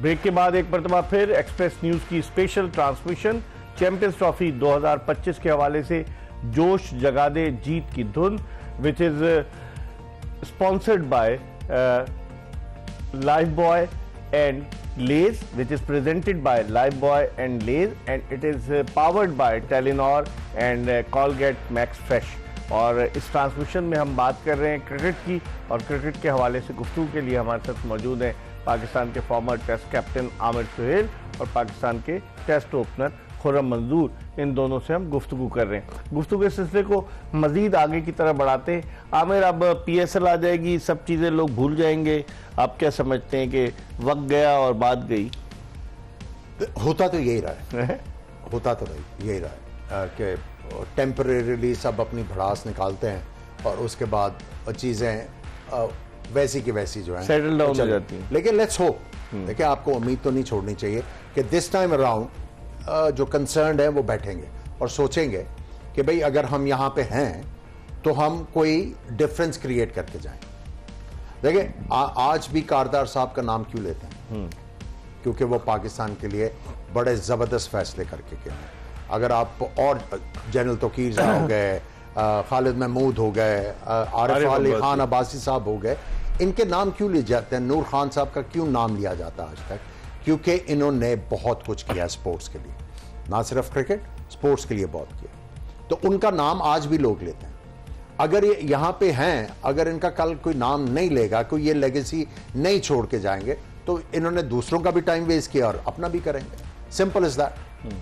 Break के बाद एक मरतबा फिर एक्सप्रेस न्यूज की स्पेशल ट्रांसमिशन चैंपियंस ट्रॉफी 2025 के हवाले से जोश जगा दे जीत की धुन, which is sponsored by Lifebuoy and Lay's, which is presented by Lifebuoy and Lay's, and it is powered by Telenor and Colgate Max Fresh. और इस ट्रांसमिशन में हम बात कर रहे हैं क्रिकेट की, और क्रिकेट के हवाले से गुफ्तगू के लिए हमारे साथ मौजूद हैं पाकिस्तान के former test captain Aamir Sohail और पाकिस्तान के टेस्ट ओपनर खुर्रम मंजूर। इन दोनों से हम गुफ्तगू कर रहे हैं। गुफ्तगू के सिलसिले को मजीद आगे की तरफ बढ़ाते हैं। आमिर, अब PSL आ जाएगी, सब चीज़ें लोग भूल जाएंगे, आप क्या समझते हैं कि वक्त गया और बात गई? होता तो यही रहा है होता तो यही रहा है कि टेम्परेरीली सब अपनी भड़ास निकालते हैं और उसके बाद चीज़ें वैसी की वैसी जो है सेटल डाउन हो जाती हैं। लेकिन लेट्स होप, देखिए आपको उम्मीद तो नहीं छोड़नी चाहिए कि दिस टाइम अराउंड जो कंसर्न्ड है वो बैठेंगे और सोचेंगे कि भाई अगर हम यहाँ पे हैं तो हम कोई डिफरेंस क्रिएट करके जाएं। देखिए आज भी कारदार साहब का नाम क्यों लेते हैं? क्योंकि वो पाकिस्तान के लिए बड़े ज़बरदस्त फैसले करके गए हैं। अगर आप और जनरल तोकीर हो गए, खालिद महमूद हो गए, आरिफ अली खान अब्बासी साहब हो गए, इनके नाम क्यों लिए जाते हैं? नूर खान साहब का क्यों नाम लिया जाता है आज तक? क्योंकि इन्होंने बहुत कुछ किया स्पोर्ट्स के लिए, ना सिर्फ क्रिकेट, स्पोर्ट्स के लिए बहुत किया। तो उनका नाम आज भी लोग लेते हैं। अगर ये यहाँ पे हैं, अगर इनका कल कोई नाम नहीं लेगा, कोई ये लेगेसी नहीं छोड़ के जाएंगे, तो इन्होंने दूसरों का भी टाइम वेस्ट किया और अपना भी करेंगे। Simple is that.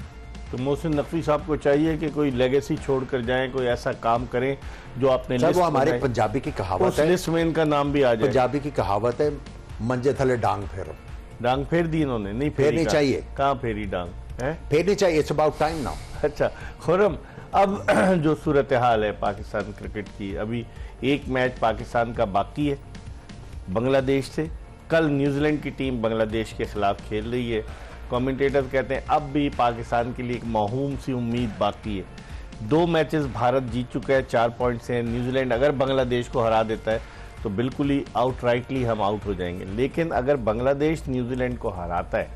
तो मोहसिन नकवी साहब को चाहिए कि कोई लेगेसी छोड़कर जाएं, कोई ऐसा काम करें जो आपने लिस्ट, वो हमारे पंजाबी की कहावत है, लिस्ट में इनका नाम भी आ जाए। पंजाबी की कहावत है, मंजे थले डांग फेरो। डांग फेर दी इन्होंने? नहीं फेरनी चाहिए। कहाँ फेरी डांग है? फेरनी चाहिए। It's about time now. अच्छा खुर्रम, अब जो सूरत हाल है पाकिस्तान क्रिकेट की, अभी एक मैच पाकिस्तान का बाकी है बांग्लादेश से। कल न्यूजीलैंड की टीम बांग्लादेश के खिलाफ खेल रही है। कमेंटेटर्स कहते हैं अब भी पाकिस्तान के लिए एक माहूम सी उम्मीद बाकी है। 2 मैचेस भारत जीत चुका है, 4 पॉइंट से। न्यूजीलैंड अगर बांग्लादेश को हरा देता है तो बिल्कुल ही आउटराइटली हम आउट हो जाएंगे। लेकिन अगर बांग्लादेश न्यूजीलैंड को हराता है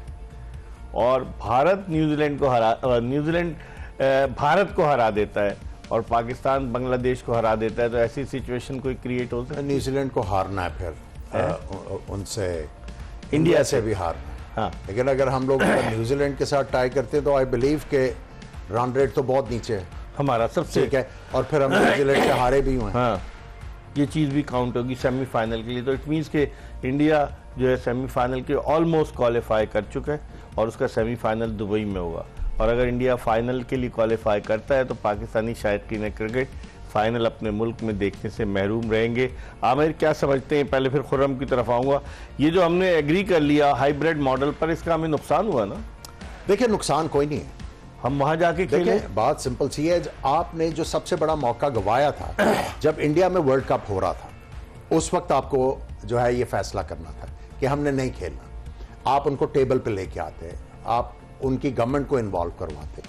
और भारत न्यूजीलैंड भारत को हरा देता है और पाकिस्तान बांग्लादेश को हरा देता है, तो ऐसी सिचुएशन कोई क्रिएट हो सकती है? न्यूजीलैंड को हारना है, फिर उनसे इंडिया से भी हारना है। हाँ। लेकिन अगर हम लोग न्यूजीलैंड के साथ टाई करते हैं तो आई बिलीव के रन रेट तो बहुत नीचे है हमारा, सबसे ठीक है, और फिर हम न्यूजीलैंड से हारे भी हुए। हाँ, ये चीज़ भी काउंट होगी सेमीफाइनल के लिए। तो इट मीन्स के इंडिया जो है सेमीफाइनल के ऑलमोस्ट क्वालिफाई कर चुका है और उसका सेमीफाइनल दुबई में होगा। और अगर इंडिया फाइनल के लिए क्वालिफाई करता है तो पाकिस्तानी शायकीन क्रिकेट फाइनल अपने मुल्क में देखने से महरूम रहेंगे। आमिर, क्या समझते हैं? पहले फिर खुर्रम की तरफ आऊँगा। ये जो हमने एग्री कर लिया हाइब्रिड मॉडल पर, इसका हमें नुकसान हुआ ना? देखिए नुकसान कोई नहीं है, हम वहाँ जाके खेले। बात सिंपल सी है, आपने जो सबसे बड़ा मौका गंवाया था जब इंडिया में वर्ल्ड कप हो रहा था, उस वक्त आपको जो है ये फैसला करना था कि हमने नहीं खेलना। आप उनको टेबल पे लेके आते, आप उनकी गवर्नमेंट को इन्वॉल्व करवाते,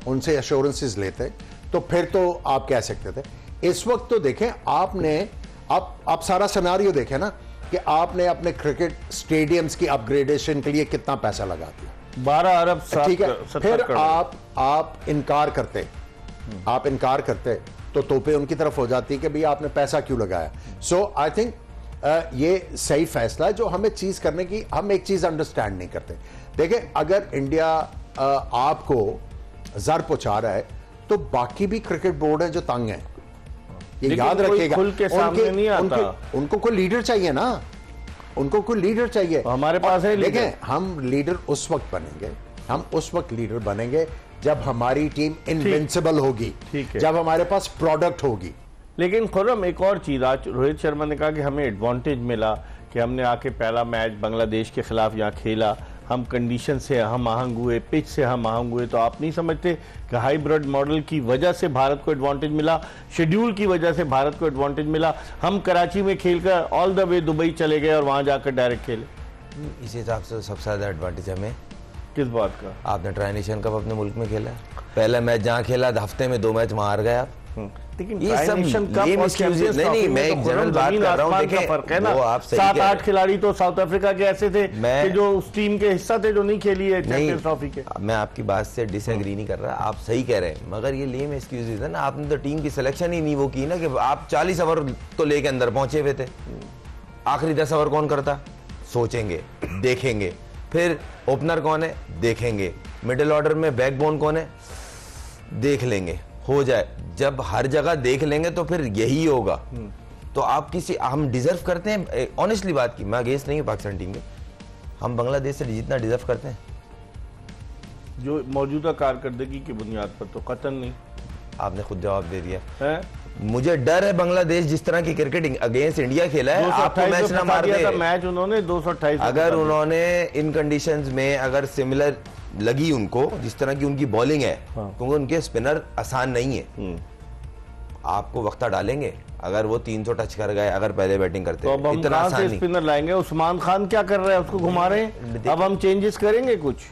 उनसे एश्योरेंसेस लेते, तो फिर तो आप कह सकते थे। इस वक्त तो देखें आपने, आप सारा सिनेरियो देखें ना कि आपने अपने क्रिकेट स्टेडियम्स की अपग्रेडेशन के लिए कितना पैसा लगा दिया, 12 अरब। ठीक है, फिर आप इनकार करते तो तोपे उनकी तरफ हो जाती है कि भाई आपने पैसा क्यों लगाया। सो आई थिंक ये सही फैसला है। जो हमें चीज करने की, हम एक चीज अंडरस्टैंड नहीं करते। देखिए अगर इंडिया आपको जर पहुंचा रहा है तो बाकी भी क्रिकेट बोर्ड है जो तंग है, ये याद रखिएगा। खुल के सामने नहीं आता। उनको कोई लीडर चाहिए ना, उनको कोई लीडर चाहिए। तो हमारे पास है लीडर। देखें हम लीडर उस वक्त बनेंगे, हम उस वक्त लीडर बनेंगे जब हमारी टीम इनविंसिबल होगी, जब हमारे पास प्रोडक्ट होगी। लेकिन खुर्रम, एक और चीज, आज रोहित शर्मा ने कहा कि हमें एडवांटेज मिला कि हमने आके पहला मैच बांग्लादेश के खिलाफ यहाँ खेला, हम कंडीशन से हम आहंग हुए, पिच से हम आहंग हुए। तो आप नहीं समझते कि हाइब्रिड मॉडल की वजह से भारत को एडवांटेज मिला, शेड्यूल की वजह से भारत को एडवांटेज मिला? हम कराची में खेलकर ऑल द वे दुबई चले गए और वहां जाकर डायरेक्ट खेले। इस हिसाब से सबसे ज्यादा एडवांटेज हमें किस बात का? आपने ट्राई नेशन कप अपने मुल्क में खेला, पहला मैच जहाँ खेला हफ्ते में 2 मैच वहां हार गए आप। लेकिन ये सब ट्राई नेशन कप lame और excuses- चैंपियंस नहीं, ट्रॉफी में मैं तो एक जनरल खुरम बात जमीन कर रहा हूं, आसमान का देखें, फर्क है ना। वो आप सही 7-8 कह रहे हैं। खिलाड़ी तो साउथ अफ्रीका के ऐसे थे कि जो उस टीम के हिस्सा थे जो नहीं खेली है चैंपियंस ट्रॉफी के। मैं आपकी बात से डिसएग्री नहीं कर रहा, आप सही कह रहे हैं, मगर ये लेम एक्सक्यूजेज है ना। आपने तो टीम की सिलेक्शन ही नहीं वो की ना, कि आप 40 ओवर तो लेके अंदर पहुंचे हुए थे, आखिरी 10 ओवर कौन करता, सोचेंगे, देखेंगे, फिर ओपनर कौन है देखेंगे, मिडिल ऑर्डर में बैकबोन कौन है देख लेंगे, हो जाए। जब हर जगह देख लेंगे तो फिर यही होगा। तो आप किसी, हम डिजर्व करते हैं, ऑनेस्टली बात की, मैं अगेंस्ट नहीं हूं पाकिस्तान टीम के, हम बांग्लादेश से जितना डिजर्व करते हैं जो मौजूदा कारकर्दगी की बुनियाद पर तो कतन नहीं आपने खुद जवाब दे दिया है। मुझे डर है बांग्लादेश जिस तरह की क्रिकेट अगेंस्ट इंडिया खेला है, आपको मैच ना मार दे। मैच उन्होंने 228 अगर उन्होंने इन कंडीशंस में अगर सिमिलर लगी उनको, जिस तरह की उनकी बॉलिंग है, क्योंकि उनके स्पिनर आसान नहीं है, आपको वक्ता डालेंगे। अगर वो 300 टच कर गए अगर पहले बैटिंग करते तो अब हम इतना कहां आसान से नहीं। स्पिनर लाएंगे? उस्मान खान क्या कर रहे हैं, उसको घुमा रहे हैं। अब हम चेंजेस करेंगे कुछ,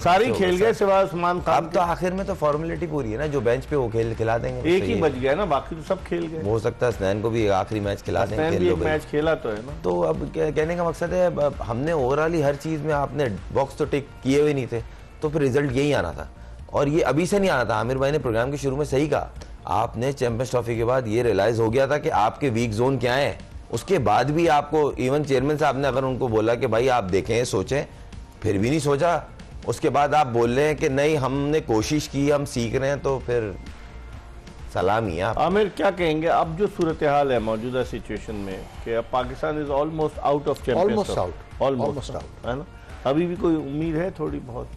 सारी खेल गए सिवाय उस्मान खान। अब तो आखिर में तो फॉर्मेलिटी पूरी है ना, जो बेंच पे वो खिला देंगे, एक ही बच गया ना, बाकी तो सब खेल गए। हो सकता है स्नैन को भी आखिरी मैच खिला दें, भी एक मैच खेला तो है ना। तो अब कहने का मकसद है, अब हमने ओवरऑल ही हर चीज में आपने बॉक्स तो टिक किए हुए नहीं थे, तो फिर रिजल्ट यही आना था, और ये अभी से नहीं आना था। आमिर भाई ने प्रोग्राम के शुरू में सही कहा, आपने चैंपियंस ट्रॉफी के बाद ये रियलाइज हो गया था कि आपके वीक जोन क्या है। उसके बाद भी आपको, इवन चेयरमैन साहब ने अगर उनको बोला कि भाई आप देखें, सोचें, फिर भी नहीं सोचा, उसके बाद आप बोल रहे हैं कि नहीं हमने कोशिश की, हम सीख रहे हैं, तो फिर सलाम ही है आप। आमिर क्या कहेंगे अब जो सूरत हाल है मौजूदा सिचुएशन में, कि अब Pakistan is almost out of champions, almost out है ना, अभी भी कोई उम्मीद है थोड़ी बहुत?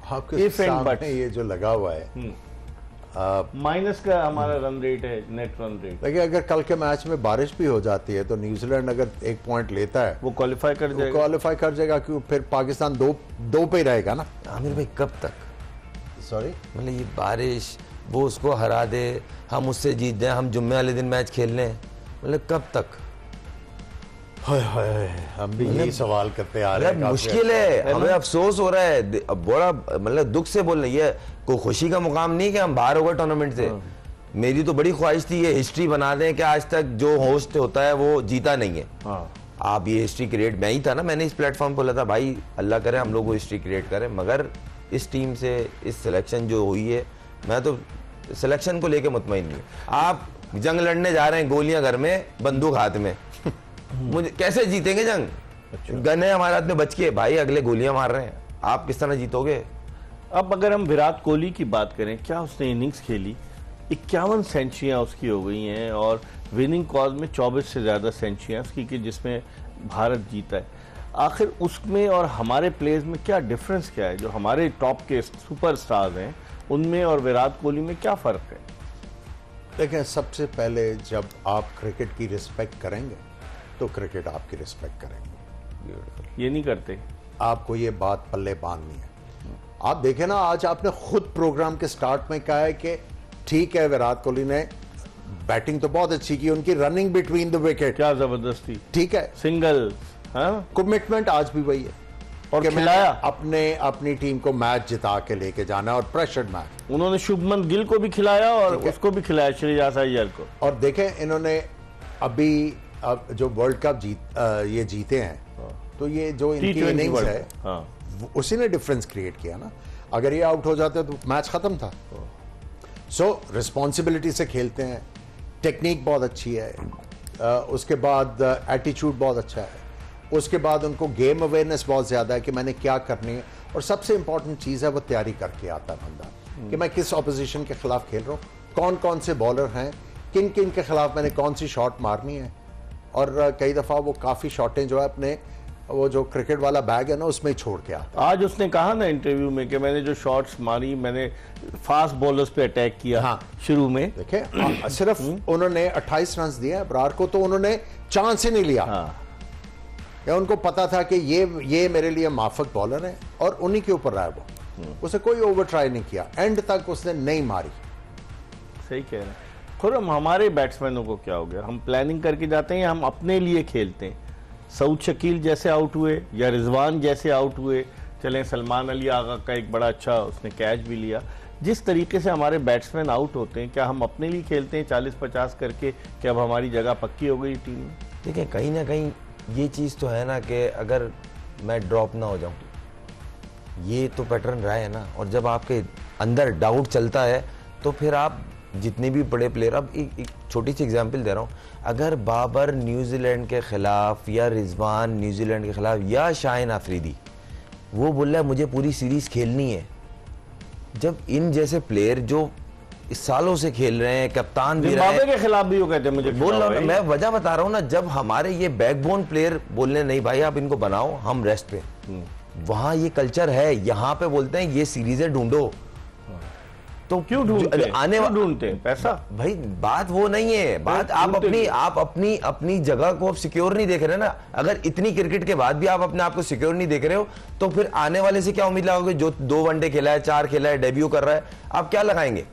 आपके सामने ये जो लगा हुआ है, माइनस का हमारा रन रेट है, नेट रन रेट। देखिए अगर कल के मैच में बारिश भी हो जाती है तो न्यूजीलैंड अगर 1 पॉइंट लेता है वो क्वालिफाई कर जाएगा, क्वालिफाई कर जाएगा, क्योंकि फिर पाकिस्तान दो पे ही रहेगा ना। आमिर भाई कब तक, सॉरी मतलब ये बारिश, वो उसको हरा दे, हम उससे जीत जाए, हम जुम्मे वाले दिन मैच खेल लें, मतलब कब तक? हम भी यही सवाल करते आ रहे हैं। मुश्किल है, हमें अफसोस हो रहा है, बड़ा मतलब दुख से बोल रही है, कोई खुशी का मुकाम नहीं कि हम बाहर हो गए टूर्नामेंट से। मेरी तो बड़ी ख्वाहिश थी ये हिस्ट्री बना दें कि आज तक जो होस्ट होता है वो जीता नहीं है। आप ये हिस्ट्री क्रिएट, मैं ही था ना, मैंने इस प्लेटफॉर्म बोला था भाई अल्लाह करे हम लोग वो हिस्ट्री क्रिएट करें, मगर इस टीम से इस सिलेक्शन जो हुई है, मैं तो सिलेक्शन को लेके मुतमईन नहीं हूं। आप जंग लड़ने जा रहे हैं, गोलियां घर में, बंदूक हाथ में, मुझे कैसे जीतेंगे जंग? गन है हमारे हाथ में बच के, भाई अगले गोलियां मार रहे हैं, आप किस तरह जीतोगे? अब अगर हम विराट कोहली की बात करें, क्या उसने इनिंग्स खेली, 51 सेंचुरियां उसकी हो गई हैं, और विनिंग कॉज में 24 से ज्यादा सेंचुरियां उसकी, कि जिसमें भारत जीता है। आखिर उसमें और हमारे प्लेयर्स में क्या डिफरेंस क्या है? जो हमारे टॉप के सुपरस्टार्स हैं उनमें और विराट कोहली में क्या फर्क है? देखें, सबसे पहले जब आप क्रिकेट की रिस्पेक्ट करेंगे तो क्रिकेट आपकी रिस्पेक्ट करेंगे। ये नहीं करते। आपको ये बात पल्ले बांधनी है। आप देखें ना, आज आपने खुद प्रोग्राम के स्टार्ट में कहा है कि ठीक है विराट कोहली ने बैटिंग तो बहुत अच्छी की, उनकी रनिंग बिटवीन द विकेट क्या जबरदस्ती, ठीक है, सिंगल, हाँ, कमिटमेंट आज भी वही है, और कि खिलाया अपनी टीम को मैच जिता के लेके जाना, और प्रेशर्ड मैच। उन्होंने शुभमन गिल को भी खिलाया और उसको भी खिलाया, श्रेयस अय्यर को। और देखें इन्होंने अभी अब जो वर्ल्ड कप ये जीते हैं, तो ये जो इनकी इनिंग्स है, उसी ने डिफरेंस क्रिएट किया ना। अगर ये आउट हो जाते तो मैच खत्म था। सो रिस्पॉन्सिबिलिटी से खेलते हैं, टेक्निक बहुत अच्छी है, उसके बाद एटीट्यूड बहुत अच्छा है, उसके बाद उनको गेम अवेयरनेस बहुत ज़्यादा है कि मैंने क्या करनी है, और सबसे इंपॉर्टेंट चीज़ है वो तैयारी करके आता है बंदा, कि मैं किस ऑपोजिशन के खिलाफ खेल रहा हूँ, कौन कौन से बॉलर हैं, किन किन के खिलाफ मैंने कौन सी शॉट मारनी है। और कई दफ़ा वो काफ़ी शॉटें जो है अपने वो जो क्रिकेट वाला बैग है ना उसमें ही छोड़ के आता। आज उसने कहा ना इंटरव्यू में कि मैंने जो शॉट्स मारी, मैंने फास्ट बॉलर्स पे अटैक किया। हाँ, शुरू में देखे सिर्फ उन्होंने 28 रन दिए अबरार को, तो उन्होंने चांस ही नहीं लिया। या उनको पता था कि ये मेरे लिए माफक बॉलर है, और उन्हीं के ऊपर रहा है वो। उसे कोई ओवर ट्राई नहीं किया, एंड तक उसने नहीं मारी। सही कह रहे हैं खुरम। हमारे बैट्समैनों को क्या हो गया, हम प्लानिंग करके जाते हैं, हम अपने लिए खेलते हैं। सऊद शकील जैसे आउट हुए, या रिजवान जैसे आउट हुए, चलें सलमान अली आगा का एक बड़ा अच्छा उसने कैच भी लिया, जिस तरीके से हमारे बैट्समैन आउट होते हैं, क्या हम अपने लिए खेलते हैं 40-50 करके कि अब हमारी जगह पक्की हो गई टीम में? देखिए कहीं ना कहीं ये चीज़ तो है ना कि अगर मैं ड्रॉप ना हो जाऊं, ये तो पैटर्न रहा है ना। और जब आपके अंदर डाउट चलता है तो फिर आप जितने भी बड़े प्लेयर, अब एक छोटी सी एग्जांपल दे रहा हूँ, अगर बाबर न्यूजीलैंड के खिलाफ या रिजवान न्यूजीलैंड के खिलाफ या शाहिन अफरीदी वो बोल रहा है मुझे पूरी सीरीज खेलनी है, जब इन जैसे प्लेयर जो इस सालों से खेल रहे हैं, कप्तान भी रहे हैं, जिम्बाब्वे के खिलाफ भी वो कहते हैं मुझे बोल रहा हूँ, खिलाओ मैं वजह बता रहा हूँ ना, जब हमारे ये बैकबोन प्लेयर बोलने नहीं भाई आप इनको बनाओ हम रेस्ट पे, वहां ये कल्चर है, यहाँ पे बोलते हैं ये सीरीजें ढूंढो। तो क्यों ढूंढते हैं? आने क्यों ढूंढते हैं? पैसा? भाई बात वो नहीं है, बात आप अपनी जगह को अब सिक्योर नहीं देख रहे ना। अगर इतनी क्रिकेट के बाद भी आप अपने आप को सिक्योर नहीं देख रहे हो तो फिर आने वाले से क्या उम्मीद लगाओगे? जो 2 वनडे खेला है, 4 खेला है, डेब्यू कर रहा है, आप क्या लगाएंगे?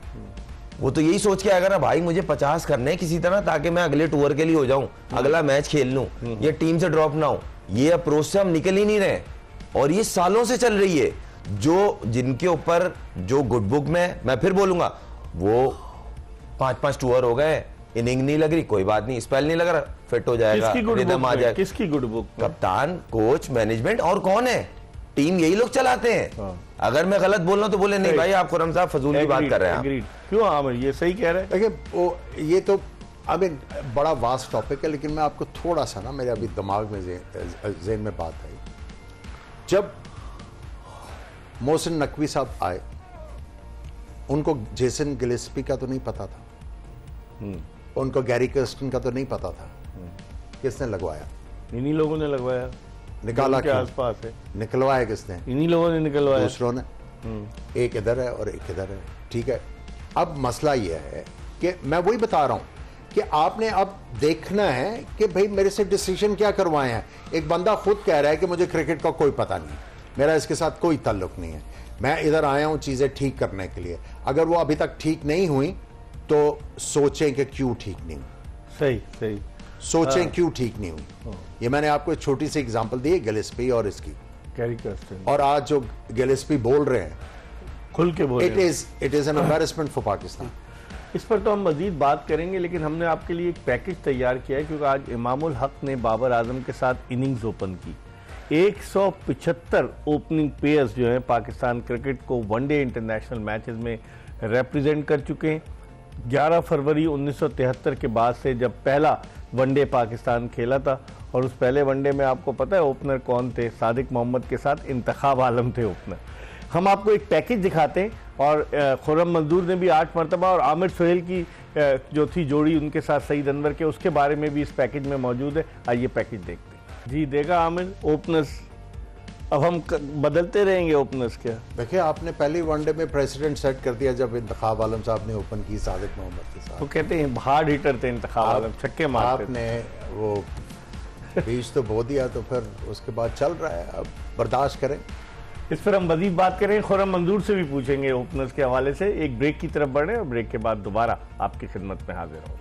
वो तो यही सोच के आएगा ना भाई मुझे 50 करने किसी तरह ताकि मैं अगले टूर के लिए हो जाऊं, अगला मैच खेल लूं, ये टीम से ड्रॉप ना हो। ये अप्रोच से हम निकल ही नहीं रहे और ये सालों से चल रही है। जो जिनके ऊपर जो गुड बुक में, मैं फिर बोलूंगा, वो 5-5 टूर हो गए, इनिंग नहीं लग रही, कोई बात नहीं, स्पेल नहीं लग रहा, फिट हो जाएगा, रिदम आ जाएगा। किसकी गुड बुक? कप्तान, कोच, मैनेजमेंट, और कौन है? टीम यही लोग चलाते हैं। अगर मैं गलत बोल रहा हूं तो बोले नहीं भाई आप खुर्रम साहब फजूल की बात कर रहे हैं। क्यों आमिर ये सही कह रहे हैं? देखिए वो ये तो बड़ा वास्ट टॉपिक है, लेकिन मैं आपको थोड़ा सा ना, मेरे अभी दिमाग में ज़हन में बात आई। जब मोहसिन नकवी साहब आए, उनको जेसन गिलेस्पी का तो नहीं पता था, उनको गैरी कर्स्टन का तो नहीं पता था। किसने लगवाया? इन्हीं लोगों ने लगवाया। निकाला के आसपास है, निकलवाया किसने? इन्हीं लोगों ने निकलवाया। दूसरों ने। एक इधर है और एक इधर है, ठीक है। अब मसला यह है कि मैं वही बता रहा हूं कि आपने अब देखना है कि भाई मेरे से डिसीजन क्या करवाए हैं। एक बंदा खुद कह रहा है कि मुझे क्रिकेट का कोई पता नहीं, मेरा इसके साथ कोई ताल्लुक नहीं है, मैं इधर आया हूं चीजें ठीक करने के लिए। अगर वो अभी तक ठीक नहीं हुई तो सोचें कि क्यों ठीक नहीं हुई। सही सही सोचें क्यों ठीक नहीं हुई। ये मैंने आपको एक छोटी सी एग्जांपल दी है गिलेस्पी और इसकी, गैरी कर्स्टन, और आज जो गिलेस्पी बोल रहे हैं खुल के बोल रहे हैं। It is an embarrassment for Pakistan. इस पर तो हम मजीद बात करेंगे, लेकिन हमने आपके लिए एक पैकेज तैयार किया है क्योंकि आज इमामुल हक ने बाबर आजम के साथ इनिंग्स ओपन की। 175 ओपनिंग पेयर्स जो हैं पाकिस्तान क्रिकेट को वनडे इंटरनेशनल मैचेस में रिप्रेजेंट कर चुके हैं। 11 फरवरी 1973 के बाद से जब पहला वनडे पाकिस्तान खेला था, और उस पहले वनडे में आपको पता है ओपनर कौन थे? सादिक मोहम्मद के साथ इंतखाब आलम थे ओपनर। हम आपको एक पैकेज दिखाते हैं, और खुर्रम मंजूर ने भी 8 मरतबा, और आमिर सोहेल की जो थी जोड़ी उनके साथ सईद अनवर के, उसके बारे में भी इस पैकेज में मौजूद है। आइए पैकेज देखते हैं। जी देगा आमिर ओपनर्स, अब हम बदलते रहेंगे ओपनर्स क्या? देखिए आपने पहली वनडे में प्रेसिडेंट सेट कर दिया जब इंतखाब आलम साहब ने ओपन की सादिक मोहम्मद के साथ। वो कहते हैं हार्ड हिटर थे इंतखाब आलम, छक्के मारते थे। आपने वो बीच तो बो दिया, तो फिर उसके बाद चल रहा है, अब बर्दाश्त करें। इस पर हम मजीद बात करें, खुर्रम मंजूर से भी पूछेंगे ओपनर्स के हवाले से। एक ब्रेक की तरफ बढ़े और ब्रेक के बाद दोबारा आपकी खिदमत में हाजिर हो।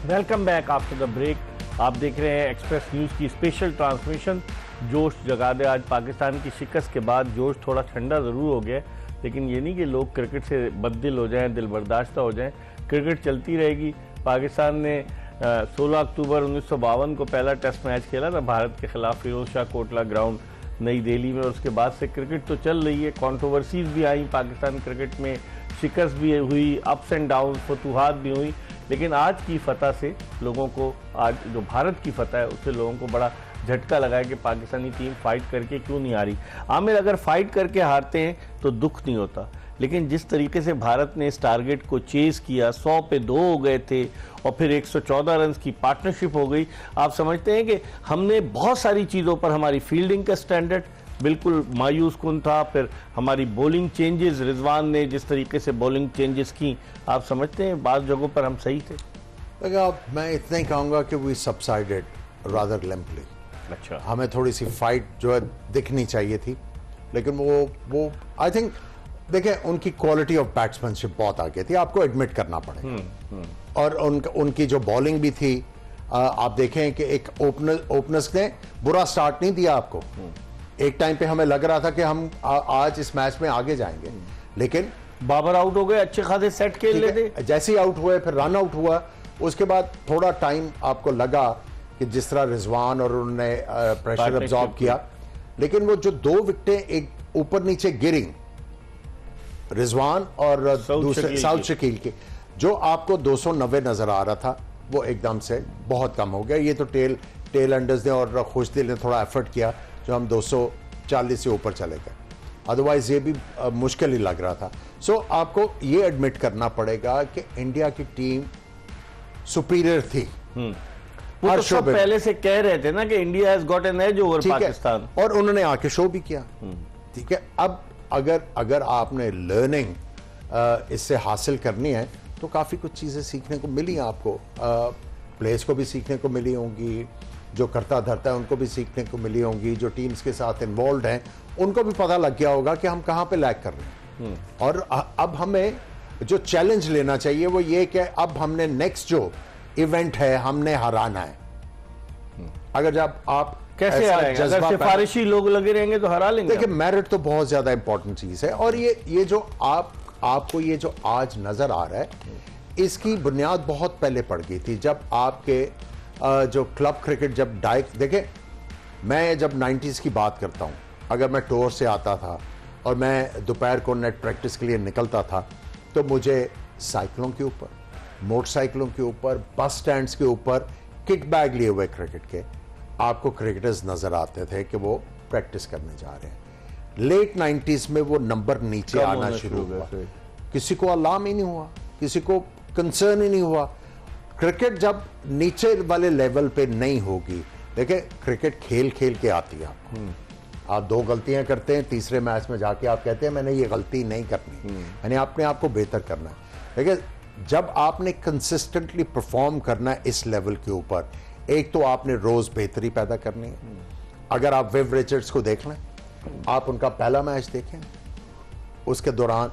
Welcome back after the break. आप देख रहे हैं एक्सप्रेस न्यूज़ की स्पेशल ट्रांसमिशन। जोश जगा दे। आज पाकिस्तान की शिकस्त के बाद जोश थोड़ा ठंडा ज़रूर हो गया, लेकिन ये नहीं कि लोग क्रिकेट से बददिल हो जाएं, दिल बर्दाश्ता हो जाएं। क्रिकेट चलती रहेगी। पाकिस्तान ने 16 अक्टूबर 1952 को पहला टेस्ट मैच खेला था भारत के खिलाफ फिरोज शाह कोटला ग्राउंड नई दिल्ली में, और उसके बाद से क्रिकेट तो चल रही है। कंट्रोवर्सीज भी आई पाकिस्तान क्रिकेट में, शिकस्त भी हुई, अप्स एंड डाउन, फतूहात भी हुई, लेकिन आज की फतह से लोगों को, आज जो भारत की फतह है उससे लोगों को बड़ा झटका लगा है कि पाकिस्तानी टीम फाइट करके क्यों नहीं आ रही। आमिर, अगर फाइट करके हारते हैं तो दुख नहीं होता, लेकिन जिस तरीके से भारत ने इस टारगेट को चेज किया, 100 पे 2 हो गए थे और फिर 114 रन की पार्टनरशिप हो गई, आप समझते हैं कि हमने बहुत सारी चीज़ों पर, हमारी फील्डिंग का स्टैंडर्ड बिल्कुल मायूस कुन था, फिर हमारी बॉलिंग चेंजेस, रिजवान ने जिस तरीके से बॉलिंग चेंजेस की, आप समझते हैं बाज़ जगहों पर हम सही थे? मैं इतना ही कहूँगा कि वी सबसाइडेड रादर लिम्पली। अच्छा, हमें थोड़ी सी फाइट जो है दिखनी चाहिए थी, लेकिन वो आई थिंक देखिए उनकी क्वालिटी ऑफ बैट्समैनशिप बहुत आगे थी, आपको एडमिट करना पड़ेगा। और उनकी जो बॉलिंग भी थी, आप देखें कि एक ओपनर्स ने बुरा स्टार्ट नहीं दिया आपको, एक टाइम पे हमें लग रहा था कि हम आज इस मैच में आगे जाएंगे, लेकिन बाबर आउट हो गए, अच्छे खासे सेट खेल ठीक लेते। है, जैसे ही आउट हुए फिर रन आउट हुआ, उसके बाद थोड़ा टाइम आपको लगा कि जिस तरह रिजवान और उन्होंने प्रेशर Partnership अब्सॉर्ब किया, लेकिन वो जो 2 विकेटें एक ऊपर नीचे गिरी रिजवान और दूसरे साउथ शकील के, जो आपको 290 नजर आ रहा था वो एकदम से बहुत कम हो गया। ये तो टेल एंडर्स ने और खुशदिल ने थोड़ा एफर्ट किया जो हम 240 से ऊपर चले गए, अदरवाइज ये भी मुश्किल ही लग रहा था। सो आपको ये एडमिट करना पड़ेगा कि इंडिया की टीम सुपीरियर थी। वो तो सब पहले से कह रहे थे ना कि India has got an edge over Pakistan, और उन्होंने आके शो भी किया। ठीक है, अब अगर आपने लर्निंग इससे हासिल करनी है तो काफ़ी कुछ चीज़ें सीखने को मिली आपको, प्लेयर्स को भी सीखने को मिली होंगी, जो करता धरता है उनको भी सीखने को मिली होंगी, जो टीम्स के साथ इन्वॉल्व हैं उनको भी पता लग गया होगा कि हम कहाँ पे लैग कर रहे हैं। और अब हमें जो चैलेंज लेना चाहिए वो ये कि अब हमने नेक्स्ट जो इवेंट है हमने हराना है। अगर जब आप कैसे हारेंगे? अगर सिफारिशी लोग लगे रहेंगे तो हरा लेंगे। देखिए, मेरिट तो बहुत ज्यादा इंपॉर्टेंट चीज है, और ये जो आपको ये जो आज नजर आ रहा है, इसकी बुनियाद बहुत पहले पड़ गई थी, जब आपके जो क्लब क्रिकेट जब देखे, मैं जब 90s की बात करता हूं, अगर मैं टूर से आता था और मैं दोपहर को नेट प्रैक्टिस के लिए निकलता था, तो मुझे साइकिलों के ऊपर, मोटरसाइकिलों के ऊपर, बस स्टैंड्स के ऊपर किट बैग लिए हुए क्रिकेट के आपको क्रिकेटर्स नजर आते थे कि वो प्रैक्टिस करने जा रहे हैं। लेट 90s में वो नंबर नीचे आना शुरू हुआ, किसी को अलार्म ही नहीं हुआ, किसी को कंसर्न ही नहीं हुआ। क्रिकेट जब नीचे वाले लेवल पे नहीं होगी, देखिए क्रिकेट खेल खेल के आती है आपको। आप 2 गलतियां करते हैं, तीसरे मैच में जाके आप कहते हैं मैंने ये गलती नहीं करनी, यानी अपने आप को बेहतर करना है। देखिए, जब आपने कंसिस्टेंटली परफॉर्म करना है इस लेवल के ऊपर, एक तो आपने रोज बेहतरी पैदा करनी है। अगर आप विव रिचर्ड्स को देख लें, आप उनका पहला मैच देखें, उसके दौरान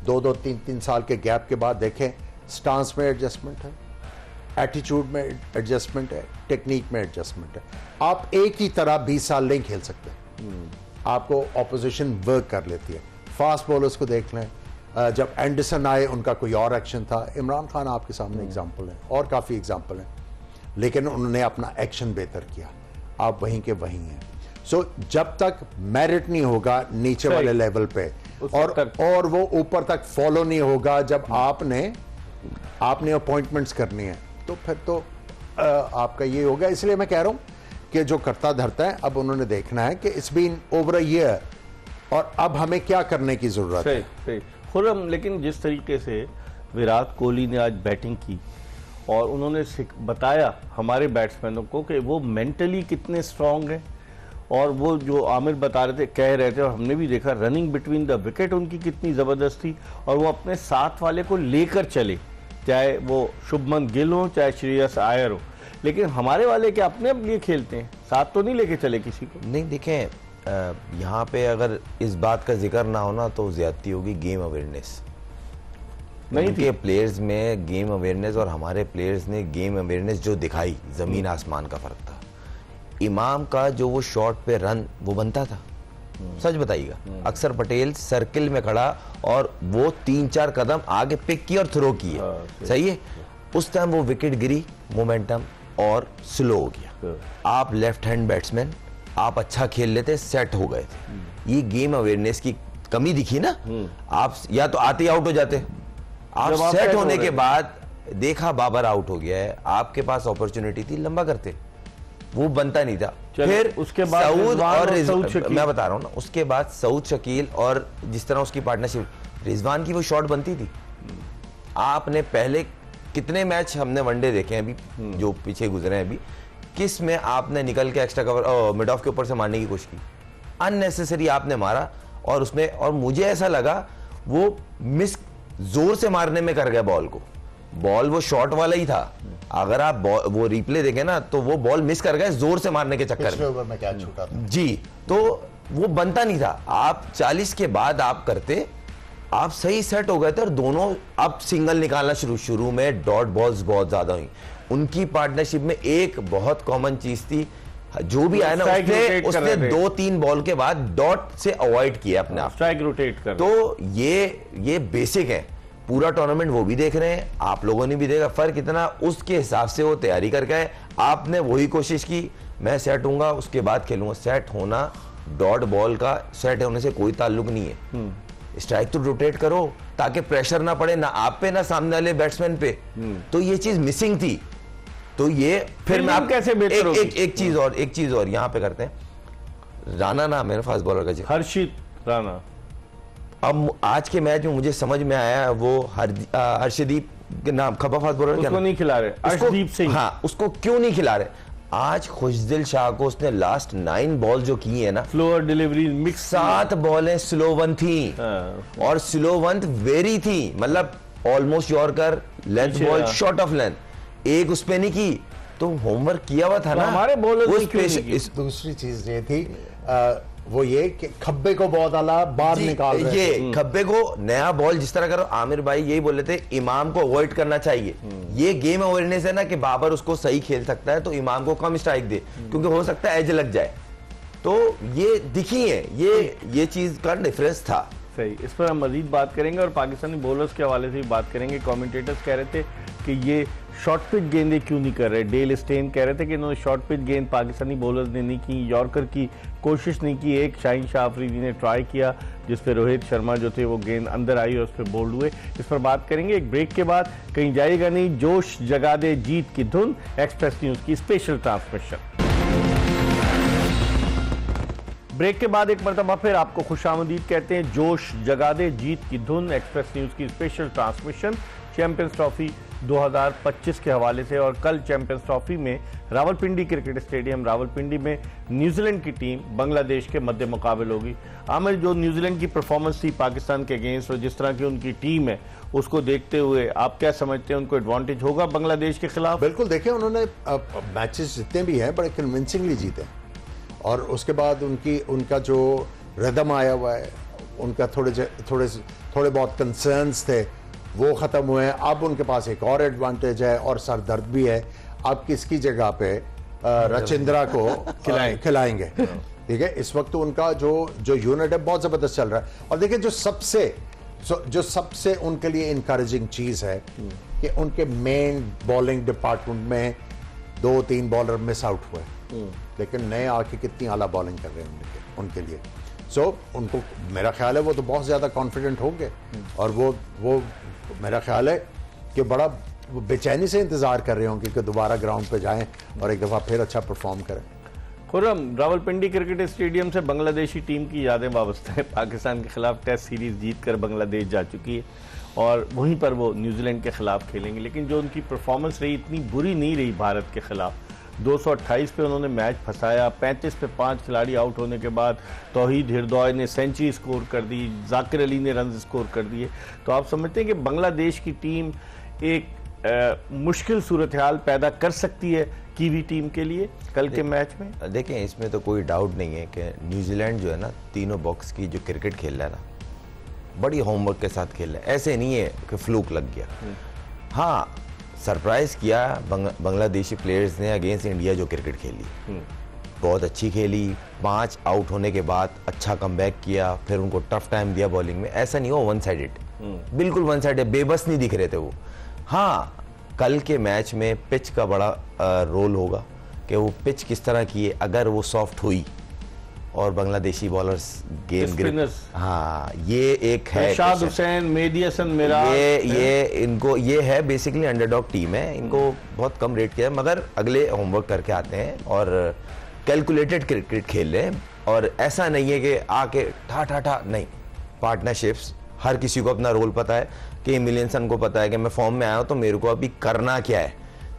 2-2, 3-3 साल के गैप के बाद देखें, स्टांस में एडजस्टमेंट है, एटीट्यूड में एडजस्टमेंट है, टेक्निक में एडजस्टमेंट है। आप एक ही तरह 20 साल नहीं खेल सकते, आपको ऑपोजिशन वर्क कर लेती है। फास्ट बॉलर्स को देख लें, जब एंडरसन आए उनका कोई और एक्शन था, इमरान खान आपके सामने एग्जाम्पल है, और काफ़ी एग्जाम्पल हैं, लेकिन उन्होंने अपना एक्शन बेहतर किया। आप वहीं के वहीं हैं। सो जब तक मेरिट नहीं होगा नीचे वाले लेवल पे, और वो ऊपर तक फॉलो नहीं होगा, जब आपने अपॉइंटमेंट्स करनी है, तो फिर तो आपका ये होगा। इसलिए मैं कह रहा हूं कि जो करता धरता है, अब उन्होंने देखना है कि it's been over a year, और अब हमें क्या करने की जरूरत है। सही खुर्रम, लेकिन जिस तरीके से विराट कोहली ने आज बैटिंग की और उन्होंने बताया हमारे बैट्समैनों को कि वो मेंटली कितने स्ट्रांग हैं, और वो जो आमिर बता रहे थे, कह रहे थे, और हमने भी देखा, रनिंग बिटवीन द विकेट उनकी कितनी ज़बरदस्त थी, और वो अपने साथ वाले को लेकर चले, चाहे वो शुभमन गिल हो चाहे श्रेयस अय्यर हो। लेकिन हमारे वाले क्या अपने लिए खेलते हैं, साथ तो नहीं लेके चले किसी को। नहीं, देखें, यहाँ पे अगर इस बात का जिक्र ना होना तो ज्यादती होगी गेम अवेयरनेस नहीं थी प्लेयर्स में। गेम अवेयरनेस और हमारे प्लेयर्स ने गेम अवेयरनेस जो दिखाई, जमीन आसमान का फर्क था। इमाम का जो वो शॉट पे रन वो बनता था, सच बताइएगा, अक्सर पटेल सर्किल में खड़ा और वो 3-4 कदम आगे पिक की और थ्रो की है, सही है। उस टाइम वो विकेट गिरी, मोमेंटम और स्लो हो गया। आप लेफ्ट हैंड बैट्समैन, आप अच्छा खेल लेते, सेट हो गए थे। ये गेम अवेयरनेस की कमी दिखी ना, आप या तो आते आउट हो जाते, आप सेट होने के बाद देखा बाबर आउट हो गया है, आपके पास अपॉर्चुनिटी थी, लंबा करते, वो बनता नहीं था। फिर उसके बाद सऊद और मैं बता रहा हूं ना, उसके बाद सऊद शकील और जिस तरह उसकी पार्टनरशिप, रिजवान की वो शॉट बनती थी। आपने पहले कितने मैच हमने वनडे देखे हैं अभी जो पीछे गुजरे हैं, अभी किस में आपने निकल के एक्स्ट्रा कवर मिड ऑफ के ऊपर से मारने की कोशिश की, अननेसेसरी आपने मारा, और उसमें, और मुझे ऐसा लगा वो मिस जोर से मारने में कर गया बॉल को। बॉल वो शॉट वाला ही था, अगर आप वो रिप्ले देखें ना तो वो बॉल मिस कर गए जोर से मारने के चक्कर में क्या छूटा था जी, तो वो बनता नहीं था। आप 40 के बाद आप करते, आप सही सेट हो गए थे, और दोनों अब सिंगल निकालना शुरू में डॉट बॉल्स बहुत ज्यादा हुई। उनकी पार्टनरशिप में एक बहुत कॉमन चीज थी जो भी आया ना Strike rotate कर उसने रहे थे। 2-3 बॉल के बाद डॉट से अवॉइड किया अपने आप। स्ट्राइक रोटेट कर तो ये बेसिक है। पूरा टूर्नामेंट वो भी देख रहे हैं, आप लोगों ने भी देखा, फर्क इतना उसके हिसाब से वो तैयारी करके आए। आपने वही कोशिश की, मैं सेट हूंगा उसके बाद खेलूंगा। सेट होना डॉट बॉल का सेट होने से कोई ताल्लुक नहीं है। स्ट्राइक तो रोटेट करो ताकि प्रेशर ना पड़े ना आप पे ना सामने वाले बैट्समैन पे। तो ये चीज मिसिंग थी। तो ये फिर मैं कैसे बेहतर होगी? एक चीज और यहाँ पे करते हैं। राणा नाम है फास्ट बॉलर का जी, हर्षित राणा। अब आज के मैच में मुझे समझ में आया वो हर्षदीप के नाम खपा फास्ट बॉलर उसको नहीं खिला रहे, अर्शदीप सिंह। हाँ, उसको क्यों नहीं खिला रहे? आज खुशदिल शाह को उसने लास्ट 9 बॉल जो की है ना, फ्लोअर डिलीवरी मिक्स, 7 बॉलें स्लो वन थी। और स्लो वन वेरी थी, मतलब almost yorker length ball short of length, एक उस पे नहीं की। तो होमवर्क किया हुआ था ना हमारे बॉलर वो ने क्यों नहीं की? दूसरी चीज ये थी वो ये कि खब्बे को बहुत आला बाहर निकाल रहे थे। ये खब्बे को नया बॉल जिस तरह करो, आमिर भाई यही बोले थे इमाम को अवॉइड करना चाहिए। ये गेम अवेयरनेस है ना कि बाबर उसको सही खेल सकता है तो इमाम को कम स्ट्राइक दे, क्योंकि हो सकता है एज लग जाए। तो ये दिखी है, ये चीज का डिफरेंस था। सही, इस पर हम मजीद बात करेंगे और पाकिस्तानी बॉलर्स के हवाले से भी बात करेंगे। कमेंटेटर्स कह रहे थे कि ये शॉर्ट पिच गेंदें क्यों नहीं कर रहे। डेल स्टेन कह रहे थे कि इन्होंने शॉर्ट पिच गेंद पाकिस्तानी बॉलर्स ने नहीं की, यॉर्कर की कोशिश नहीं की। एक शाहीन शाह अफरीदी ने ट्राई किया जिस पे रोहित शर्मा जो थे वो गेंद अंदर आई और उस पर बोल्ड हुए। इस पर बात करेंगे एक ब्रेक के बाद। कहीं जाएगा नहीं, जोश जगा दे जीत की धुन, एक्सप्रेस न्यूज की स्पेशल ट्रांसमिशन। ब्रेक के बाद एक मरतबा फिर आपको खुशामदीद कहते हैं। जोश जगा दे जीत की धुन, एक्सप्रेस न्यूज की स्पेशल ट्रांसमिशन चैंपियंस ट्रॉफी 2025 के हवाले से। और कल चैंपियंस ट्रॉफी में रावलपिंडी क्रिकेट स्टेडियम रावलपिंडी में न्यूजीलैंड की टीम बांग्लादेश के मध्य मुकाबल होगी। आमिर, जो न्यूजीलैंड की परफॉर्मेंस थी पाकिस्तान के अगेंस्ट और जिस तरह की उनकी टीम है उसको देखते हुए आप क्या समझते हैं, उनको एडवांटेज होगा बांग्लादेश के खिलाफ? बिल्कुल, देखिए उन्होंने मैचेस जितने भी हैं बड़े कन्विंसिंगली जीते और उसके बाद उनका जो रिदम आया हुआ है, उनका थोड़े बहुत कंसर्न्स थे वो ख़त्म हुए हैं। अब उनके पास एक और एडवांटेज है और सरदर्द भी है। अब किसकी जगह पे रचिंद्रा को खिलाएंगे, ठीक है। इस वक्त तो उनका जो यूनिट है बहुत ज़बरदस्त चल रहा है। और देखिए जो सबसे उनके लिए इनकरेजिंग चीज़ है कि उनके मेन बॉलिंग डिपार्टमेंट में 2-3 बॉलर मिस आउट हुए, लेकिन नए आके कितनी आला बॉलिंग कर रहे हैं उनके लिए। उनको मेरा ख्याल है वो तो बहुत ज़्यादा कॉन्फिडेंट होंगे और वो मेरा ख्याल है कि बड़ा बेचैनी से इंतज़ार कर रहे होंगे कि दोबारा ग्राउंड पे जाएं और एक दफ़ा फिर अच्छा परफॉर्म करें। खुर्रम, रावलपिंडी क्रिकेट स्टेडियम से बांग्लादेशी टीम की यादें वाबस्ता है। पाकिस्तान के खिलाफ टेस्ट सीरीज जीतकर बांग्लादेश जा चुकी है और वहीं पर वो न्यूजीलैंड के खिलाफ खेलेंगे। लेकिन जो उनकी परफॉर्मेंस रही इतनी बुरी नहीं रही भारत के खिलाफ। 228 पे उन्होंने मैच फंसाया, 35 पे 5 खिलाड़ी आउट होने के बाद तौहीद हिरदौय ने सेंचुरी स्कोर कर दी, जाकिर अली ने रन स्कोर कर दिए। तो आप समझते हैं कि बांग्लादेश की टीम एक मुश्किल सूरत हाल पैदा कर सकती है कीवी टीम के लिए कल के मैच में? देखें, इसमें तो कोई डाउट नहीं है कि न्यूजीलैंड जो है ना, तीनों बॉक्स की जो क्रिकेट खेल रहा है ना, बड़ी होमवर्क के साथ खेल रहा है। ऐसे नहीं है कि फ्लूक लग गया। हाँ, सरप्राइज किया बांग्लादेशी प्लेयर्स ने अगेंस्ट इंडिया जो क्रिकेट खेली, बहुत अच्छी खेली। 5 आउट होने के बाद अच्छा कमबैक किया, फिर उनको टफ टाइम दिया बॉलिंग में। ऐसा नहीं हो वन साइडेड, बिल्कुल वन साइडेड, बेबस नहीं दिख रहे थे वो। हाँ, कल के मैच में पिच का बड़ा रोल होगा कि वो पिच किस तरह की है। अगर वो सॉफ्ट हुई और बांग्लादेशी बॉलर्स गेंद, हाँ, ये एक है शाद हुसैन, मेहदी हसन मेरा, ये इनको ये है बेसिकली अंडरडॉग टीम है, इनको बहुत कम रेट किया है, मगर अगले होमवर्क करके आते हैं और कैलकुलेटेड क्रिकेट खेल रहे हैं। और ऐसा नहीं है कि आके ठा नहीं, पार्टनरशिप्स, हर किसी को अपना रोल पता है कि मिलियनसन को पता है कि मैं फॉर्म में आया हूं तो मेरे को अभी करना क्या है।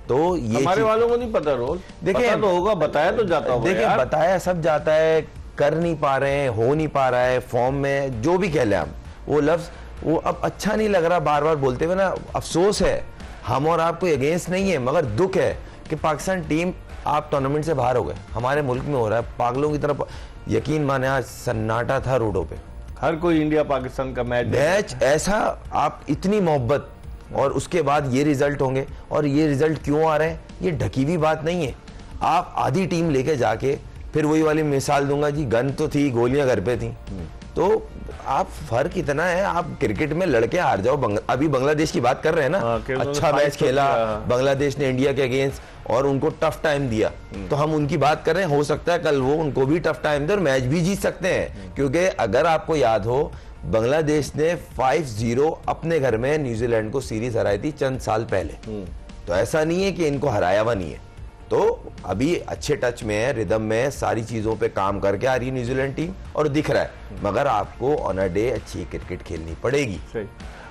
तो ये हमारे वालों को नहीं पता रोल, देखिए तो होगा, बताया तो जाता होगा। देखिए, बताया सब जाता है, कर नहीं पा रहे हैं, हो नहीं पा रहा है फॉर्म में, जो भी कह लें हम, वो लफ्ज वो अब अच्छा नहीं लग रहा बार बार बोलते हुए ना। अफसोस है, हम और आप कोई अगेंस्ट नहीं है, मगर दुख है कि पाकिस्तान टीम आप टूर्नामेंट से बाहर हो गए। हमारे मुल्क में हो रहा है, पागलों की तरफ, यकीन माने आज सन्नाटा था रोडों पे। हर कोई इंडिया पाकिस्तान का मैच ऐसा, आप इतनी मोहब्बत और उसके बाद ये रिजल्ट होंगे। और ये रिजल्ट क्यों आ रहे हैं, ये ढकी हुई बात नहीं है। आप आधी टीम लेके जाके फिर वही वाली मिसाल दूंगा जी, गन तो थी, गोलियां घर पे थी, तो आप फर्क इतना है, आप क्रिकेट में लड़के हार जाओ। अभी बांग्लादेश की बात कर रहे हैं ना, अच्छा मैच खेला बांग्लादेश ने इंडिया के अगेंस्ट और उनको टफ टाइम दिया, तो हम उनकी बात कर रहे हैं। हो सकता है कल वो उनको भी टफ टाइम दे और मैच भी जीत सकते हैं, क्योंकि अगर आपको याद हो बांग्लादेश ने 5-0 अपने घर में न्यूजीलैंड को सीरीज हराई थी चंद साल पहले, तो ऐसा नहीं है कि इनको हराया हुआ नहीं है। तो अभी अच्छे टच में है, रिदम में, सारी चीजों पे काम करके आ रही है न्यूजीलैंड टीम और दिख रहा है, मगर आपको ऑन अ डे अच्छी क्रिकेट खेलनी पड़ेगी। सही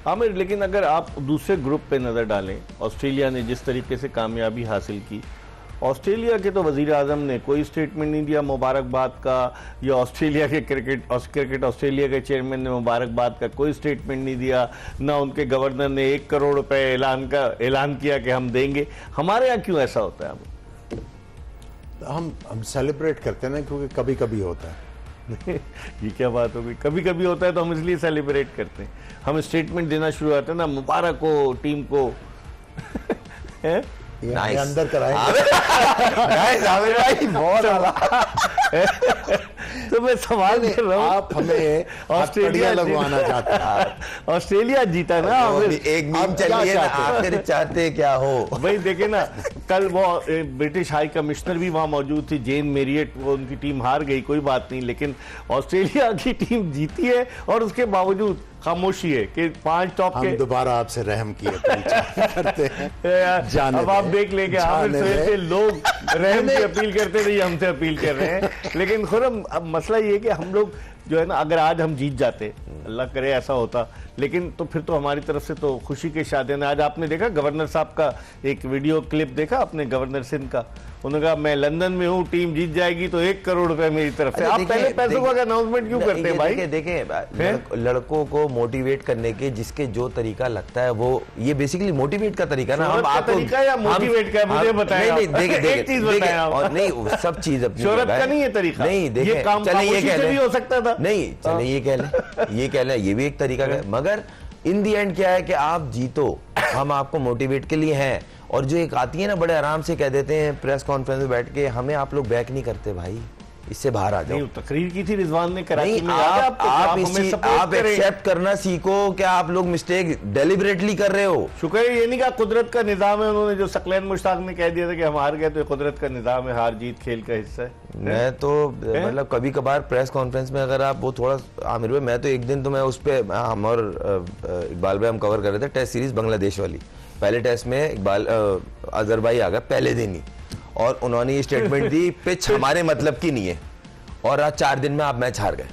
आमिर, लेकिन अगर आप दूसरे ग्रुप पे नजर डालें, ऑस्ट्रेलिया ने जिस तरीके से कामयाबी हासिल की, ऑस्ट्रेलिया के तो वजीर आजम ने कोई स्टेटमेंट नहीं दिया मुबारकबाद का, या ऑस्ट्रेलिया के क्रिकेट ऑस्ट्रेलिया के चेयरमैन ने मुबारकबाद का कोई स्टेटमेंट नहीं दिया, ना उनके गवर्नर ने 1 करोड़ रुपए ऐलान किया कि हम देंगे। हमारे यहाँ क्यों ऐसा होता है? हम सेलिब्रेट करते हैं ना, क्योंकि कभी कभी होता है। ये क्या बात हो गई? कभी कभी होता है तो हम इसलिए सेलिब्रेट करते हैं, हम स्टेटमेंट देना शुरू होते हैं ना, मुबारक हो टीम को। है? ये अंदर कराएंगे। तो मैं सवाल कर रहा हूँ, आप हमें ऑस्ट्रेलिया लगवाना चाहते हैं। ऑस्ट्रेलिया जीता ना, एक मीम चलिए ना, आखिर चाहते क्या हो भाई? देखे ना, कल वो ब्रिटिश हाई कमिश्नर भी वहां मौजूद थी, जेन मेरियट, वो उनकी टीम हार गई, कोई बात नहीं, लेकिन ऑस्ट्रेलिया की टीम जीती है और उसके बावजूद खामोशी है कि 5 टॉप के। हम दोबारा आपसे रहम किए करते हैं। अब आप देख लेंगे, आमिर से लोग रहम की अपील करते थे, हमसे अपील कर रहे हैं। लेकिन खुरम, अब मसला ये है कि हम लोग जो है ना, अगर आज हम जीत जाते, अल्लाह करे ऐसा होता, लेकिन तो फिर तो हमारी तरफ से तो खुशी के शादियां। आज आपने देखा गवर्नर साहब का एक वीडियो क्लिप देखा अपने, गवर्नर सिंध का, उन्होंने कहा मैं लंदन में हूँ, टीम जीत जाएगी तो 1 करोड़ रुपए मेरी तरफ से। आप पहले पैसों का अनाउंसमेंट क्यों करते हैं भाई? देखें लड़कों को मोटिवेट करने के जिसके जो तरीका लगता है, वो ये बेसिकली मोटिवेट का तरीका ना, हम आपको तरीका या मोटिवेट का मुझे बताएं। एक चीज बताएं, नहीं सब चीज अपनी शोहरत का नहीं है तरीका, नहीं देखें, ये काम चले ये कह भी हो सकता था, नहीं चले ये कह लें, ये भी एक तरीका है, मगर इन दी एंड क्या है कि आप जीतो, हम आपको मोटिवेट के लिए हैं। और जो एक आती है ना, बड़े आराम से कह देते हैं प्रेस कॉन्फ्रेंस में बैठ के, हमें आप लोग बैक नहीं करते भाई, इससे बाहर आ जाओ। तकरीर की थी रिजवान ने कराची में, आप एक्सेप्ट करना सीखो, क्या आप लोग मिस्टेक डेलिबरेटली कर रहे हो? शुक्र है ये नहीं कहा कुदरत का निजाम है, उन्होंने जो सकलैन मुश्ताक ने कह दिया था कि हम हार गए, तो कुदरत का निजाम है, हार जीत खेल का हिस्सा है। मैं तो मतलब कभी कभार प्रेस कॉन्फ्रेंस में अगर आप वो थोड़ा आमिर भाई, मैं तो एक दिन तो मैं उस पर, हम और इकबाल भाई हम कवर कर रहे थे टेस्ट सीरीज बांग्लादेश वाली, पहले टेस्ट में इकबाल अजहर भाई आ गया पहले दिन ही, और उन्होंने ये स्टेटमेंट दी पिच हमारे मतलब की नहीं है, और आज 4 दिन में आप मैच हार गए।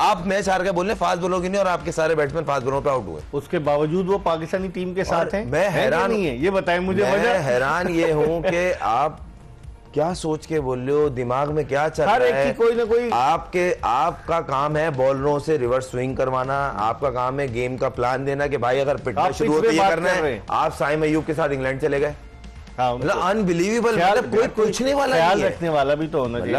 आप मैच हार गए बोलने फास्ट बॉलों की नहीं, और आपके सारे बैट्समैन फास्ट बॉलों पे आउट हुए। उसके बावजूद वो पाकिस्तानी टीम के साथ हैं। मैं हैरान नहीं है, ये बताएं मुझे वजह। मैं हैरान ये हूं कि आप क्या सोच के बोल रहे हो, दिमाग में क्या चल रहा है? कोई ना कोई आपका काम है बॉलरों से रिवर्स स्विंग करवाना, आपका काम है गेम का प्लान देना कि भाई अगर पिटना शुरू हो तो ये करना है। आप साइम अयूब के साथ इंग्लैंड चले गए, मतलब अनबिलीवेबल, मतलब कोई पूछने वाला नहीं है, ख्याल रखने वाला भी तो होना चाहिए।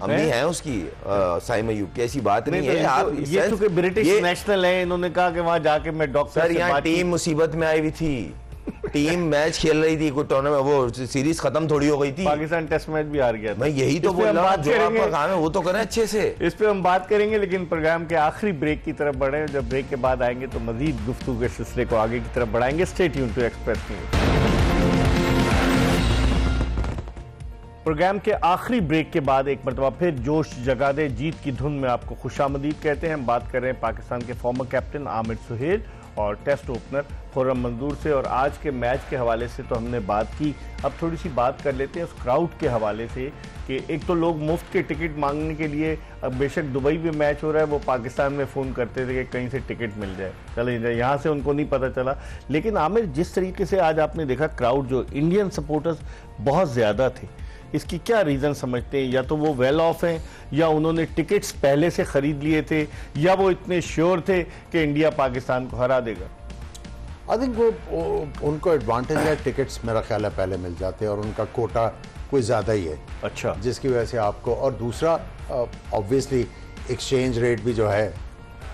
अम्मी है उसकी साइम अयूब की, ऐसी बात नहीं है। आप ये चूंकि ब्रिटिश नेशनल है, इन्होंने कहा कि वहां जाके मैं डॉक्टर सर, यहाँ टीम मुसीबत में आई हुई थी, टीम मैच खेल रही थी, कोई टूर्नामेंट, वो सीरीज खत्म थोड़ी हो गई थी, पाकिस्तान टेस्ट मैच भी हार गया था। मैं यही तो बोल रहा हूं, जो आपका काम है वो तो करें अच्छे से। इस पे हम बात करेंगे, लेकिन प्रोग्राम के आखिरी ब्रेक की तरफ बढ़े। जब ब्रेक के बाद आएंगे तो मजीद गुफ्तगू के सिलसिले को आगे की तरफ बढ़ाएंगे। Stay tuned to Express news. Program के आखिरी ब्रेक के बाद एक मरतबा फिर जोश जगा दे, जीत की धुन में आपको खुशामदीद कहते हैं। हम बात कर रहे हैं पाकिस्तान के फॉर्मर कैप्टन आमिर सुहेल और टेस्ट ओपनर खुर्रम मंजूर से। और आज के मैच के हवाले से तो हमने बात की, अब थोड़ी सी बात कर लेते हैं उस क्राउड के हवाले से कि एक तो लोग मुफ्त के टिकट मांगने के लिए, अब बेशक दुबई में मैच हो रहा है, वो पाकिस्तान में फ़ोन करते थे कि कहीं से टिकट मिल जाए, चले जाए, यहाँ से उनको नहीं पता चला। लेकिन आमिर, जिस तरीके से आज आपने देखा क्राउड, जो इंडियन सपोर्टर्स बहुत ज़्यादा थे, इसकी क्या रीज़न समझते हैं? या तो वो वेल ऑफ हैं, या उन्होंने टिकट्स पहले से ख़रीद लिए थे, या वो इतने श्योर थे कि इंडिया पाकिस्तान को हरा देगा? आई थिंक वो उनको एडवांटेज है, टिकट्स मेरा ख्याल है पहले मिल जाते हैं और उनका कोटा कोई ज़्यादा ही है, अच्छा, जिसकी वजह से आपको, और दूसरा ऑब्वियसली एक्सचेंज रेट भी जो है,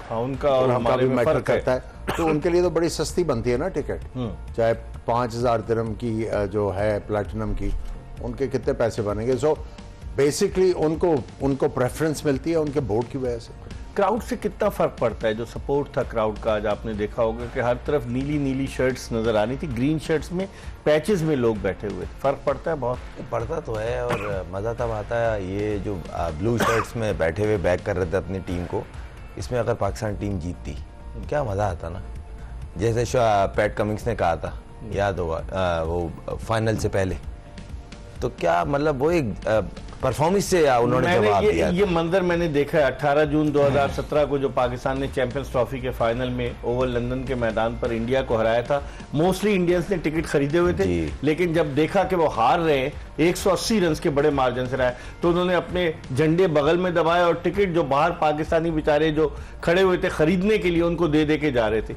हाँ, उनका और हमारे भी मैटर करता है, तो उनके लिए तो बड़ी सस्ती बनती है ना टिकट, चाहे 5,000 दिरहम की जो है प्लैटिनम की, उनके कितने पैसे बनेंगे। सो बेसिकली उनको प्रेफरेंस मिलती है उनके बोर्ड की वजह से। क्राउड से कितना फर्क पड़ता है? जो सपोर्ट था क्राउड का, आज आपने देखा होगा कि हर तरफ नीली नीली शर्ट्स नजर आनी थी, ग्रीन शर्ट्स में पैचेस में लोग बैठे हुए थे। फर्क पड़ता है बहुत? पड़ता तो है, और मज़ा तब आता है ये जो ब्लू शर्ट्स में बैठे हुए बैक कर रहे थे अपनी टीम को, इसमें अगर पाकिस्तान टीम जीतती क्या मज़ा आता ना। जैसे पैट कमिंग्स ने कहा था, याद होगा वो फाइनल से पहले, तो क्या मतलब वो एक परफॉर्मेंस से उन्होंने जवाब दिया। ये मंजर मैंने देखा है 18 जून 2017 को, जो पाकिस्तान ने चैंपियंस ट्रॉफी के फाइनल में ओवल लंदन के मैदान पर इंडिया को हराया था। मोस्टली इंडियंस ने टिकट खरीदे हुए थे, लेकिन जब देखा कि वो हार रहे हैं 180 रन के बड़े मार्जिन से रहा है, तो उन्होंने अपने झंडे बगल में दबाए और टिकट जो बाहर पाकिस्तानी बेचारे जो खड़े हुए थे खरीदने के लिए उनको दे के जा रहे थे।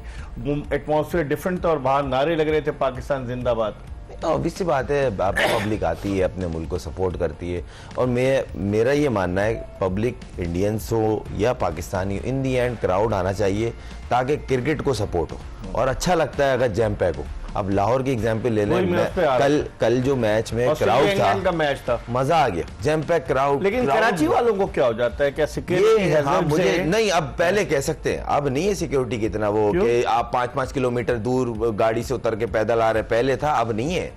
एटमॉस्फेयर डिफरेंट था और बाहर नारे लग रहे थे पाकिस्तान जिंदाबाद। ऑब्वियस सी बात है, पब्लिक आती है अपने मुल्क को सपोर्ट करती है, और मेरा ये मानना है पब्लिक इंडियंस हो या पाकिस्तानी हो, इन दी एंड क्राउड आना चाहिए ताकि क्रिकेट को सपोर्ट हो, और अच्छा लगता है अगर जैम पैक हो। अब लाहौर की एग्जांपल ले लें, कल जो मैच में क्राउड का मैच था, मजा आ गया, जैम पैक क्राउड। लेकिन कराची वालों को क्या हो जाता है? क्या सिक्योरिटी? हाँ, मुझे नहीं, अब पहले कह सकते हैं, अब नहीं है सिक्योरिटी कितना वो कि आप 5-5 किलोमीटर दूर गाड़ी से उतर के पैदल आ रहे, पहले था, अब नहीं है।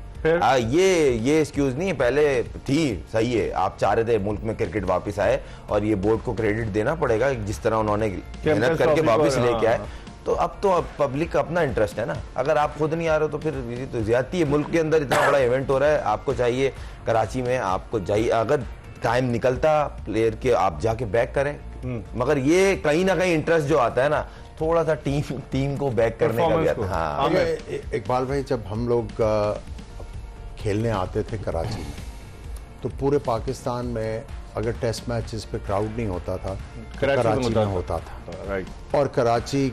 ये एक्सक्यूज नहीं है, पहले थी, सही है। आप चाह रहे थे मुल्क में क्रिकेट वापस आए, और ये बोर्ड को क्रेडिट देना पड़ेगा जिस तरह उन्होंने मेहनत करके वापस लेके आए। तो अब पब्लिक का अपना इंटरेस्ट है ना, अगर आप खुद नहीं आ रहे हो तो फिर ये तो ज्यादती है। मुल्क के अंदर इतना बड़ा इवेंट हो रहा है, आपको चाहिए कराची में, आपको चाहिए अगर टाइम निकलता प्लेयर के आप जाके बैक करें, मगर ये कहीं ना कहीं इंटरेस्ट जो आता है ना, थोड़ा सा टीम को बैक करने का भी आता है। हाँ, इकबाल भाई, जब हम लोग खेलने आते थे कराची में, तो पूरे पाकिस्तान में अगर टेस्ट मैचेस पे क्राउड नहीं होता था तो कराची में होता था। राइट। और कराची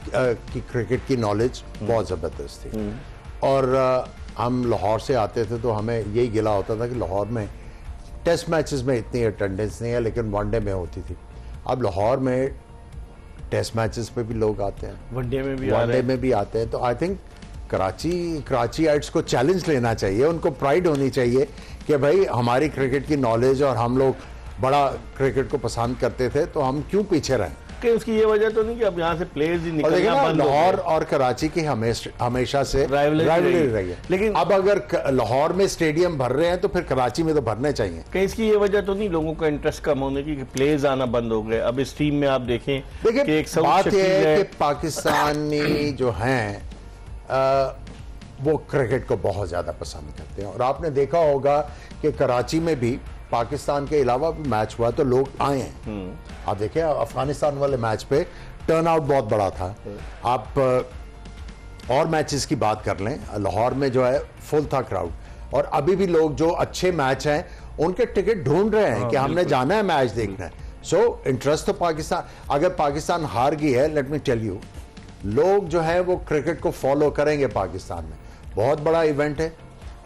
की क्रिकेट की नॉलेज बहुत ज़बरदस्त थी। और हम लाहौर से आते थे तो हमें यही गिला होता था कि लाहौर में टेस्ट मैचेस में इतनी अटेंडेंस नहीं है, लेकिन वनडे में होती थी। अब लाहौर में टेस्ट मैचेस पे भी लोग आते हैं, वनडे में भी आते हैं। तो आई थिंक कराचीइट्स को चैलेंज लेना चाहिए, उनको प्राइड होनी चाहिए कि भाई हमारी क्रिकेट की नॉलेज, और हम लोग बड़ा क्रिकेट को पसंद करते थे, तो हम क्यों पीछे रहें। कि उसकी ये वजह तो नहीं कि अब यहाँ से प्लेयर्स ही निकलना बंद हो गए। लाहौर और कराची की हमेशा से राइवलरी रही है, लेकिन अब अगर लाहौर में स्टेडियम भर रहे हैं तो फिर कराची में तो भरने चाहिए। कहीं इसकी ये वजह तो नहीं लोगों का इंटरेस्ट कम होने की कि प्लेयर्स आना बंद हो गए? अब इस टीम में आप देखें, देखिए बात यह है कि पाकिस्तानी जो हैं वो क्रिकेट को बहुत ज्यादा पसंद करते हैं, और आपने देखा होगा कि कराची में भी पाकिस्तान के अलावा भी मैच हुआ तो लोग आए हैं। आप देखिए अफगानिस्तान वाले मैच पे टर्न आउट बहुत बड़ा था। आप और मैचेस की बात कर लें, लाहौर में जो है फुल था क्राउड, और अभी भी लोग जो अच्छे मैच हैं उनके टिकट ढूंढ रहे हैं कि हमने जाना है मैच देखना है। सो इंटरेस्ट तो पाकिस्तान, अगर पाकिस्तान हार गई है, लेट मी टेल यू, लोग जो है वो क्रिकेट को फॉलो करेंगे। पाकिस्तान में बहुत बड़ा इवेंट है,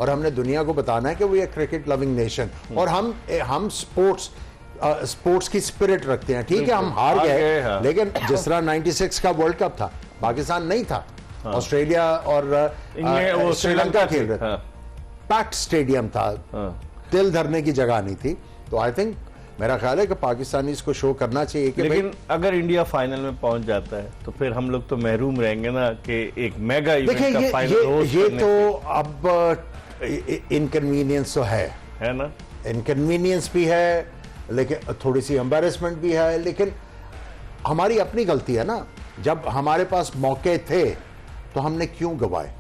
और हमने दुनिया को बताना है कि वो ये क्रिकेट लविंग नेशन, और हम स्पोर्ट्स की स्पिरिट रखते हैं। ठीक है, हम हार गए, लेकिन जिस तरह 96 का वर्ल्ड कप था, पाकिस्तान नहीं था, ऑस्ट्रेलिया और श्रीलंका खेल रहे थे, पैक्ड स्टेडियम था, दिल धरने की जगह नहीं थी। तो आई थिंक मेरा ख्याल है कि पाकिस्तानी इसको शो करना चाहिए कि लेकिन अगर इंडिया फाइनल में पहुंच जाता है तो फिर हम लोग तो महरूम रहेंगे ना कि एक मेगा इवेंट का फाइनल होस्ट ये तो अब इनकन्वीनियंस तो है ना, इनकन्वीनियंस भी है, लेकिन थोड़ी सी एम्बैरेसमेंट भी है, लेकिन हमारी अपनी गलती है ना। जब हमारे पास मौके थे तो हमने क्यों गवाए?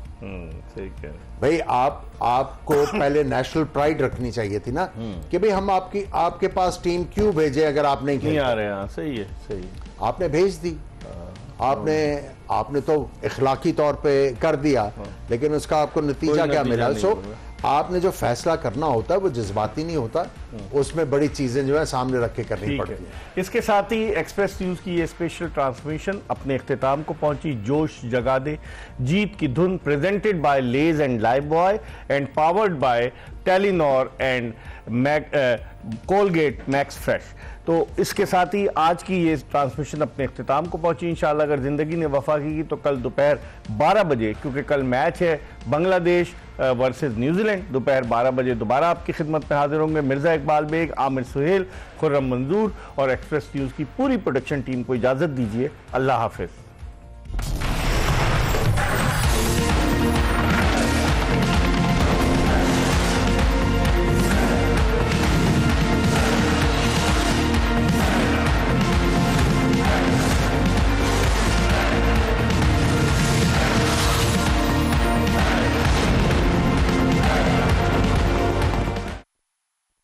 ठीक है भाई, आपको पहले नेशनल प्राइड रखनी चाहिए थी ना, कि भाई हम आपके पास टीम क्यों भेजे अगर आप नहीं आ रहे हैं। सही है, सही है, आपने भेज दी, आपने तो इखलाकी तौर पे कर दिया, लेकिन उसका आपको नतीजा क्या मिला? सो आपने जो फैसला करना होता है वो जज्बाती नहीं होता, उसमें बड़ी चीजें जो है सामने रख के करनी पड़ती है। इसके साथ ही एक्सप्रेस न्यूज की ये स्पेशल ट्रांसमिशन अपने इख्तिताम को पहुंची। जोश जगा दे, जीत की धुन, presented by Lay's and Lifebuoy and powered by Telenor and Colgate max fresh. तो तो इसके साथ ही आज की ये ट्रांसमिशन अपने इख्तिताम को पहुंची। इंशाल्लाह अगर ज़िंदगी ने वफा की तो कल दोपहर 12 बजे, क्योंकि कल मैच है बांग्लादेश वर्सेस न्यूजीलैंड, दोपहर 12 बजे दोबारा आपकी खिदमत में हाजिर होंगे। मिर्ज़ा इकबाल बेग, आमिर सुहेल, खुर्रम मंजूर और एक्सप्रेस न्यूज़ की पूरी प्रोडक्शन टीम को इजाज़त दीजिए। अल्लाह हाफिज़।